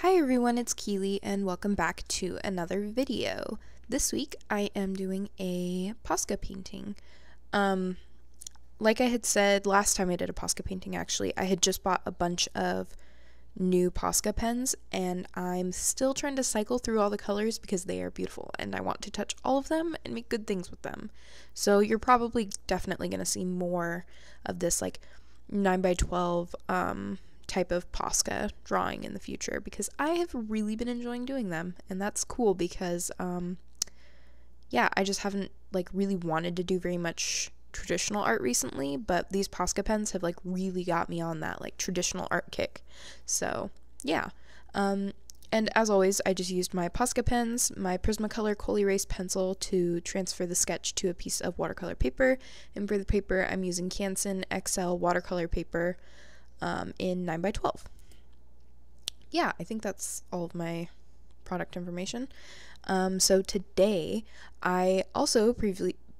Hi everyone, it's Keely and welcome back to another video. This week I am doing a Posca painting. Like I had said last time I did a Posca painting actually, I had just bought a bunch of new Posca pens and I'm still trying to cycle through all the colors because they are beautiful and I want to touch all of them and make good things with them. So you're probably definitely going to see more of this like 9x12 type of Posca drawing in the future because I have really been enjoying doing them, and that's cool because yeah, I just haven't like really wanted to do very much traditional art recently, but these Posca pens have like really got me on that like traditional art kick. So yeah, and as always I just used my Posca pens, my Prismacolor Col-Erase pencil to transfer the sketch to a piece of watercolor paper, and for the paper I'm using Canson XL watercolor paper in 9x12. Yeah, I think that's all of my product information. So today, I also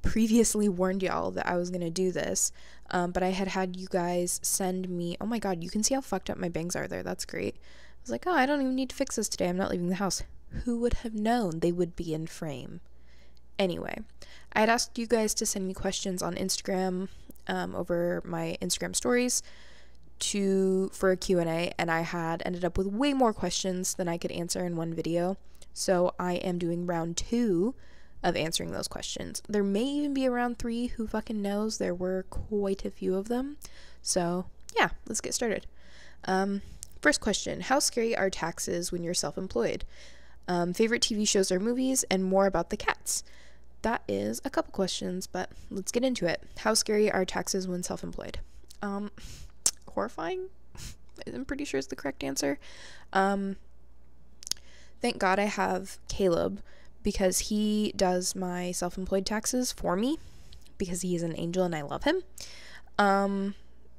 previously warned y'all that I was going to do this, but I had you guys send me, oh my god, you can see how fucked up my bangs are there, that's great. I was like, oh, I don't even need to fix this today, I'm not leaving the house. Who would have known they would be in frame? Anyway, I had asked you guys to send me questions on Instagram, over my Instagram stories, for a Q&A, and I had ended up with way more questions than I could answer in one video. So I am doing round 2 of answering those questions. There may even be a round 3, who fucking knows? There were quite a few of them. So yeah, let's get started. First question, how scary are taxes when you're self-employed? Favorite TV shows or movies, and more about the cats. That is a couple questions, but let's get into it. How scary are taxes when self-employed? Horrifying, I'm pretty sure is the correct answer. Thank God I have Caleb because he does my self-employed taxes for me because he is an angel and I love him.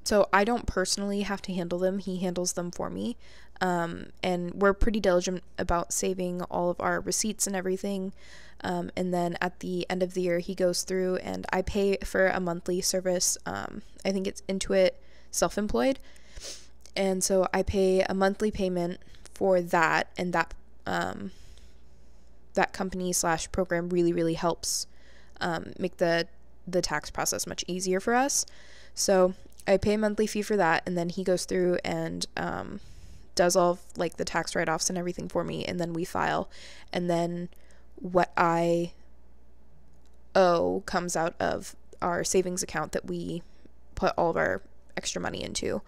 So I don't personally have to handle them, he handles them for me. And we're pretty diligent about saving all of our receipts and everything. And then at the end of the year he goes through and I pay for a monthly service. I think it's Intuit self-employed, and so I pay a monthly payment for that, and that that company / program really helps make the tax process much easier for us. So I pay a monthly fee for that, and then he goes through and does all of, like, the tax write-offs and everything for me, and then we file, and then what I owe comes out of our savings account that we put all of our extra money into.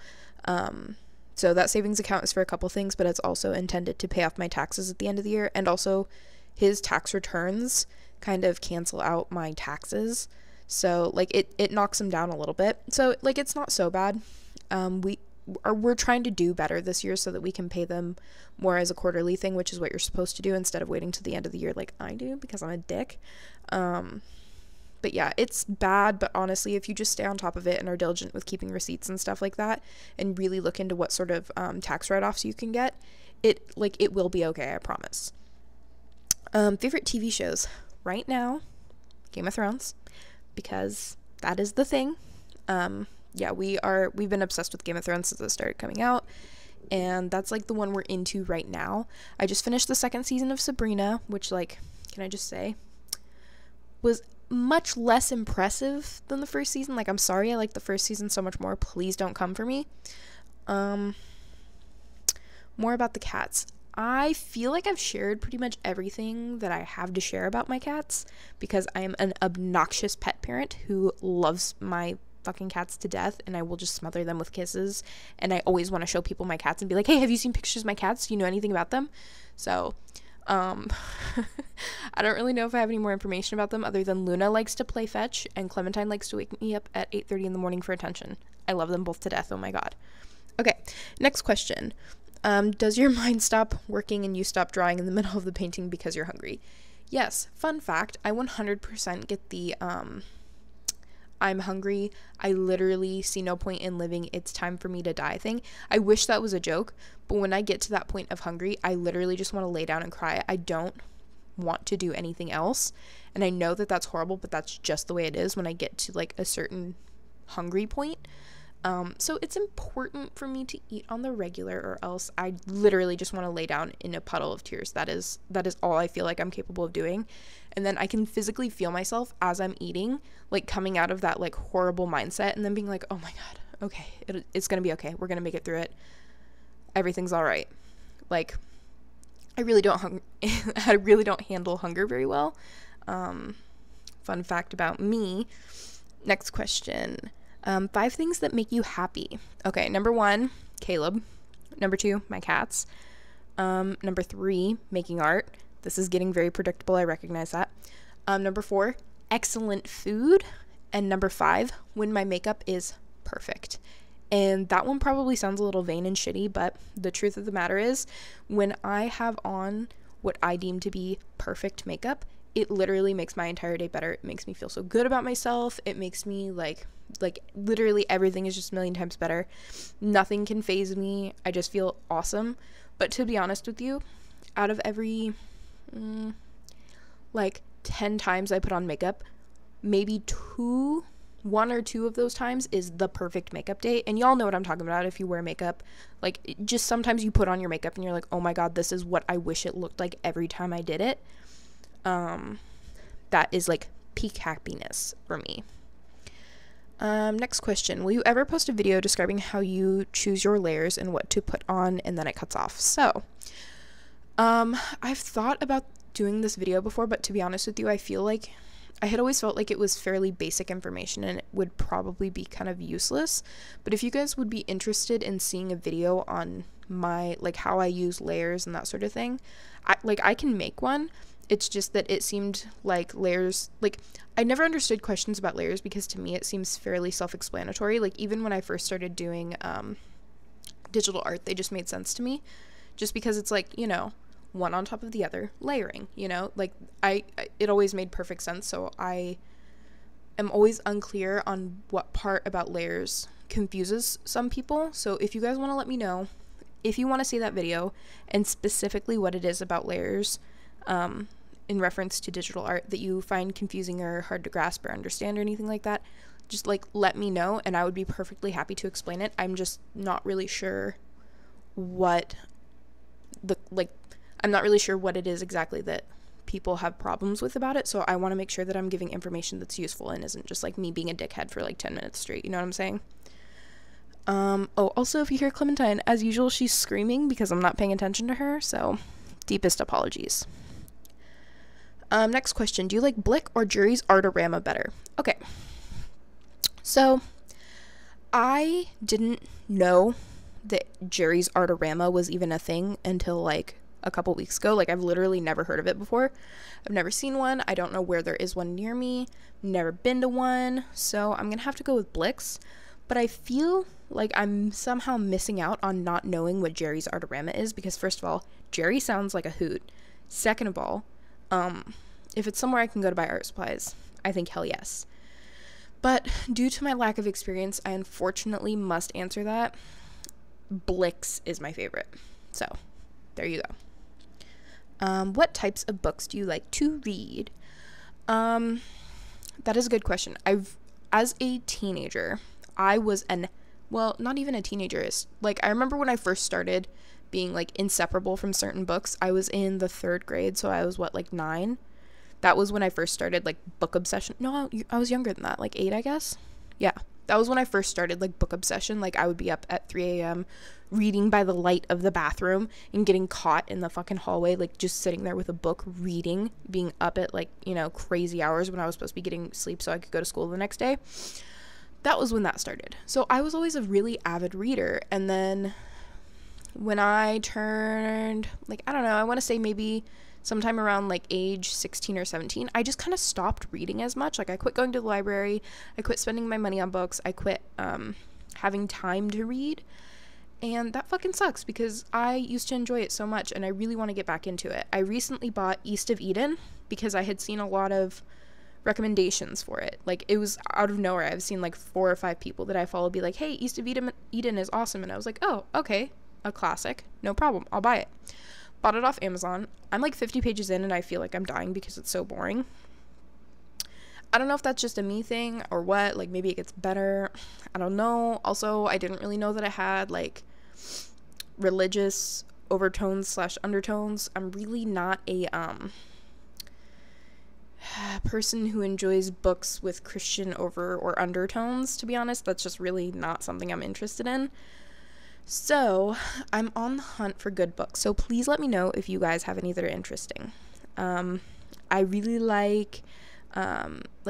So that savings account is for a couple things, but it's also intended to pay off my taxes at the end of the year, and also his tax returns kind of cancel out my taxes, so like it knocks them down a little bit, so like it's not so bad. We're trying to do better this year so that we can pay them more as a quarterly thing, which is what you're supposed to do instead of waiting to the end of the year like I do because I'm a dick. But yeah, it's bad, but honestly, if you just stay on top of it and are diligent with keeping receipts and stuff like that, and really look into what sort of tax write-offs you can get, it will be okay, I promise. Favorite TV shows? Right now, Game of Thrones, because that is the thing. Yeah, we've been obsessed with Game of Thrones since it started coming out, and that's like the one we're into right now. I just finished the 2nd season of Sabrina, which, like, can I just say, was much less impressive than the 1st season. Like, I'm sorry, I like the 1st season so much more. Please don't come for me. More about the cats. I feel like I've shared pretty much everything that I have to share about my cats because I am an obnoxious pet parent who loves my fucking cats to death, and I will just smother them with kisses, and I always want to show people my cats and be like, hey, have you seen pictures of my cats? Do you know anything about them? So I don't really know if I have any more information about them other than Luna likes to play fetch and Clementine likes to wake me up at 8:30 in the morning for attention. I love them both to death. Oh my god. Okay, next question. Does your mind stop working and you stop drawing in the middle of the painting because you're hungry? Yes. Fun fact, I 100% get the I'm hungry, I literally see no point in living, it's time for me to die thing. I wish that was a joke, but when I get to that point of hungry, I literally just want to lay down and cry. I don't want to do anything else, and I know that that's horrible, but that's just the way it is when I get to like a certain hungry point. So it's important for me to eat on the regular, or else I literally just want to lay down in a puddle of tears. That is all I feel like I'm capable of doing. And then I can physically feel myself as I'm eating, like coming out of that like horrible mindset and then being like, oh my God, okay, it's going to be okay. We're going to make it through it. Everything's all right. Like, I really don't handle hunger very well. Fun fact about me. Next question. 5 things that make you happy. Okay, number 1, Caleb. Number 2, my cats. Number 3, making art. This is getting very predictable, I recognize that. Number 4, excellent food. And number 5, when my makeup is perfect. And that one probably sounds a little vain and shitty, but the truth of the matter is, when I have on what I deem to be perfect makeup, it literally makes my entire day better. It makes me feel so good about myself. It makes me like literally everything is just a million times better. Nothing can faze me. I just feel awesome. But to be honest with you, out of every 10 times I put on makeup, maybe 1 or 2 of those times is the perfect makeup day. And y'all know what I'm talking about if you wear makeup. Like, just sometimes you put on your makeup and you're like, oh my God, this is what I wish it looked like every time I did it. That is like peak happiness for me. Next question. Will you ever post a video describing how you choose your layers and what to put on and then it cuts off? So, I've thought about doing this video before, but to be honest with you, I feel like I had always felt like it was fairly basic information and it would probably be kind of useless. But if you guys would be interested in seeing a video on my, like, how I use layers and that sort of thing, I can make one. It's just that it seemed like layers, like, I never understood questions about layers because to me it seems fairly self-explanatory. Like, even when I first started doing digital art, they just made sense to me, just because it's like, you know, one on top of the other, layering, you know, like it always made perfect sense. So I am always unclear on what part about layers confuses some people. So if you guys want to let me know if you want to see that video and specifically what it is about layers, in reference to digital art that you find confusing or hard to grasp or understand or anything like that, just like let me know and I would be perfectly happy to explain it. I'm just not really sure what I'm not really sure what it is exactly that people have problems with about it, so I want to make sure that I'm giving information that's useful and isn't just like me being a dickhead for like 10 minutes straight, you know what I'm saying? Also, if you hear Clementine, as usual, she's screaming because I'm not paying attention to her, so deepest apologies. Next question. Do you like Blick or Jury's Artorama better? Okay. So, I didn't know that Jury's Artorama was even a thing until, like, a couple weeks ago. Like, I've literally never heard of it before. I've never seen one. I don't know where there is one near me. Never been to one. So, I'm gonna have to go with Blick's. But I feel like I'm somehow missing out on not knowing what Jerry's Artorama is because, first of all, Jerry sounds like a hoot. Second of all, if it's somewhere I can go to buy art supplies, I think hell yes. But due to my lack of experience, I unfortunately must answer that. Blick's is my favorite. So, there you go. What types of books do you like to read? That is a good question. As a teenager, I was not even a teenager. Like, I remember when I first started being, like, inseparable from certain books. I was in the 3rd grade, so I was, 9? That was when I first started, like, book obsession. No, I was younger than that, like 8, I guess. Yeah, that was when I first started, like, book obsession. Like, I would be up at 3 a.m. reading by the light of the bathroom and getting caught in the fucking hallway, like, just sitting there with a book reading, being up at, like, you know, crazy hours when I was supposed to be getting sleep so I could go to school the next day. That was when that started. So I was always a really avid reader. And then when I turned, like, I don't know, I want to say maybe sometime around, like, age 16 or 17, I just kind of stopped reading as much. Like, I quit going to the library. I quit spending my money on books. I quit having time to read. And that fucking sucks because I used to enjoy it so much and I really want to get back into it. I recently bought East of Eden because I had seen a lot of recommendations for it. Like, it was out of nowhere. I've seen like 4 or 5 people that I follow be like, hey, East of Eden is awesome. And I was like, oh, okay, a classic, no problem, I'll buy it. Bought it off Amazon. I'm like 50 pages in and I feel like I'm dying because it's so boring. I don't know if that's just a me thing or what, like maybe it gets better. I don't know. Also, I didn't really know that it had like religious overtones slash undertones. I'm really not a person who enjoys books with Christian over or undertones, to be honest. That's just really not something I'm interested in. So I'm on the hunt for good books, so please let me know if you guys have any that are interesting. I really like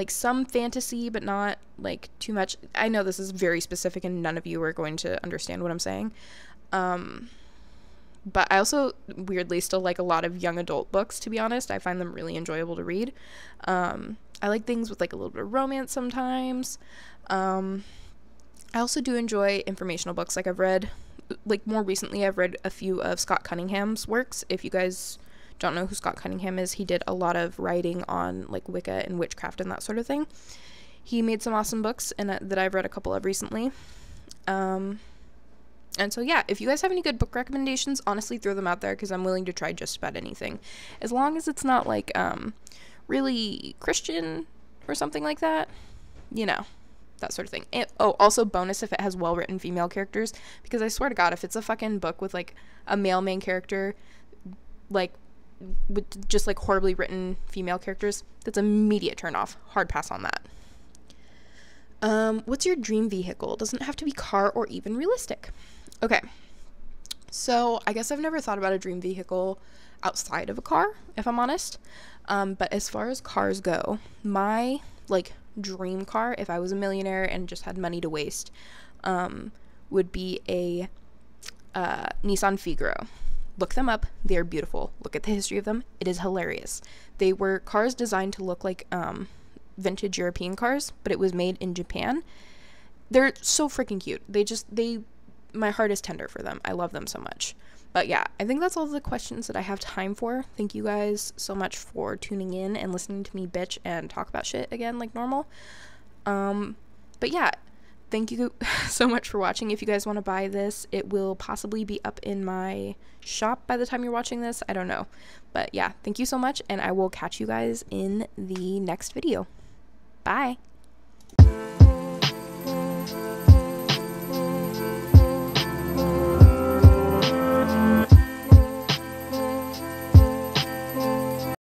some fantasy, but not like too much. I know this is very specific and none of you are going to understand what I'm saying. But I also weirdly still like a lot of young adult books, to be honest. I find them really enjoyable to read. I like things with like a little bit of romance sometimes. I also do enjoy informational books. Like more recently I've read a few of Scott Cunningham's works. If you guys don't know who Scott Cunningham is, he did a lot of writing on like Wicca and witchcraft and that sort of thing. He made some awesome books and that I've read a couple of recently. And so yeah, if you guys have any good book recommendations, honestly throw them out there, because I'm willing to try just about anything, as long as it's not like really Christian or something like that, you know, that sort of thing. Also bonus if it has well written female characters, because I swear to God, if it's a fucking book with like a male main character, like with just like horribly written female characters, that's immediate turn off. Hard pass on that. What's your dream vehicle? Doesn't have to be car or even realistic. Okay, so I guess I've never thought about a dream vehicle outside of a car, if I'm honest. But as far as cars go, my like dream car, if I was a millionaire and just had money to waste, would be a Nissan Figaro. Look them up. They are beautiful. Look at the history of them. It is hilarious. They were cars designed to look like vintage European cars, but it was made in Japan. They're so freaking cute. My heart is tender for them. I love them so much. But yeah, I think that's all the questions that I have time for. Thank you guys so much for tuning in and listening to me bitch and talk about shit again like normal. But yeah, thank you so much for watching. If you guys want to buy this, it will possibly be up in my shop by the time you're watching this. I don't know. But yeah, thank you so much, and I will catch you guys in the next video. Bye.